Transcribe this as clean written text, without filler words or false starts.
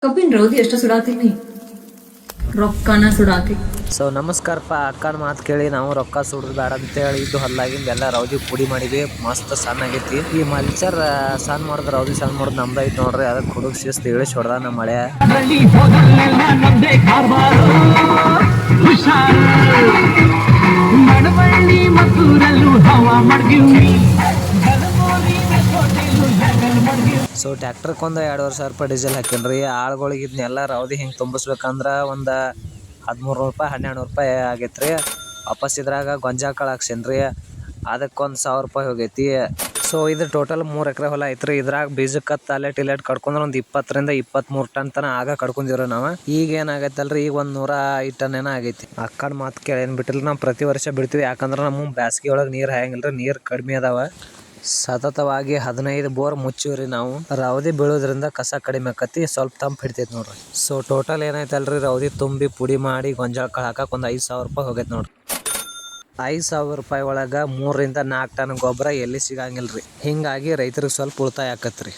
ಕಬ್ಬಿನ ರೌದಿ ಎಷ್ಟು ಸುಡಾತೀನಿ ರೊಕ್ಕನ ಸುಡಾತಿ. ಸೊ ನಮಸ್ಕಾರಪ್ಪ, ಅಕ್ಕನ ಮಾತು ಕೇಳಿ ನಾವು ರೊಕ್ಕ ಸುಡ್ದು ಬೇಡ ಅಂತೇಳಿ ಇದ್ದು ಹೊಲ್ಲಾಗಿಂದ ಎಲ್ಲ ರೌದಿ ಪುಡಿ ಮಾಡಿವಿ. ಮಸ್ತ್ ಸಣ್ಣ ಆಗೈತಿ. ಈ ಮಲ್ಚರ್ ಸಣ್ಣ ಮಾಡೋದು ರೌದಿ ಸಣ್ಣ ಮಾಡೋದು ನಮ್ದು ಐತಿ ನೋಡ್ರಿ. ಅದಕ್ಕೆ ಹುಡುಗ ಶಿಸ್ತು ಇಳಿಸಿ ಹೊಡೆದ ನಮ್ಮ ಮಳೆ. ಸೊ ಟ್ಯಾಕ್ಟರ್ಕೊಂದು 2,500 ರೂಪಾಯಿ ಡೀಸೆಲ್ ಹಾಕೇನ್ರಿ. ಆಳುಗಳಿಗೆ ಇದನ್ನೆಲ್ಲ ರೌದಿ ಹಿಂಗೆ ತುಂಬಿಸ್ಬೇಕಂದ್ರೆ ಒಂದು 1300 ರೂಪಾಯಿ 1200 ರೂಪಾಯಿ ಆಗೈತ್ರಿ. ವಾಪಸ್ ಇದ್ರಾಗ ಗೊಂಜಾಳ ಕಾಳು ಹಾಕ್ಸೇನ್ರಿ, ಅದಕ್ಕೊಂದು 1000 ರೂಪಾಯಿ ಹೋಗೈತಿ. ಸೊ ಇದು ಟೋಟಲ್ 3 ಎಕರೆ ಹೊಲ ಐತ್ರಿ. ಇದ್ರಾಗ ಬೀಜಕ್ಕೆ ತಲೆಟ್ ಇಲೆಟ್ ಕಡ್ಕೊಂಡ್ರೆ ಒಂದು 20ರಿಂದ 23 ಟನ್ ತನ ಆಗ ಕಡ್ಕೊಂಡಿವ್ರಿ ನಾವು. ಈಗ ಏನಾಗೈತಲ್ರಿ, ಈಗ ಒಂದು 105 ಟನ್ ಏನೋ ಆಗೈತಿ. ಅಕ್ಕನ ಮಾತು ಕೇಳಿ ಏನು ಬಿಟ್ಟಿಲ್ಲ, ನಾವು ಪ್ರತಿ ವರ್ಷ ಬಿಡ್ತೀವಿ. ಯಾಕಂದ್ರೆ ನಮ್ಮ ಬ್ಯಾಸ್ಗೆ ಒಳಗೆ ನೀರು ಹಾಯಂಗಿಲ್ರಿ, ನೀರು ಕಡಿಮೆ ಅದಾವ. ಸತತವಾಗಿ 15 ಬೋರ್ ಮುಚ್ಚಿವ್ರಿ ನಾವು. ರೌದಿ ಬೀಳೋದ್ರಿಂದ ಕಸ ಕಡಿಮೆ ಆಕತಿ, ಸ್ವಲ್ಪ ತಂಪು ಹಿಡಿತೈತಿ ನೋಡ್ರಿ. ಸೊ ಟೋಟಲ್ ಏನೈತಲ್ರಿ, ರೌದಿ ತುಂಬಿ ಪುಡಿ ಮಾಡಿ ಗೊಂಜಾಳ ಕಾಳು ಹಾಕಕ್ಕೆ ಒಂದು 5,000 ರೂಪಾಯಿ ಹೋಗೈತೆ ನೋಡ್ರಿ. 5,000 ರೂಪಾಯಿ ಒಳಗೆ 3ರಿಂದ 4 ಟನ್ ಗೊಬ್ಬರ ಎಲ್ಲಿ ಸಿಗಂಗಿಲ್ರಿ. ಹಿಂಗಾಗಿ ರೈತರಿಗೆ ಸ್ವಲ್ಪ ಉಳಿತಾಯ ಆಕತ್ರಿ.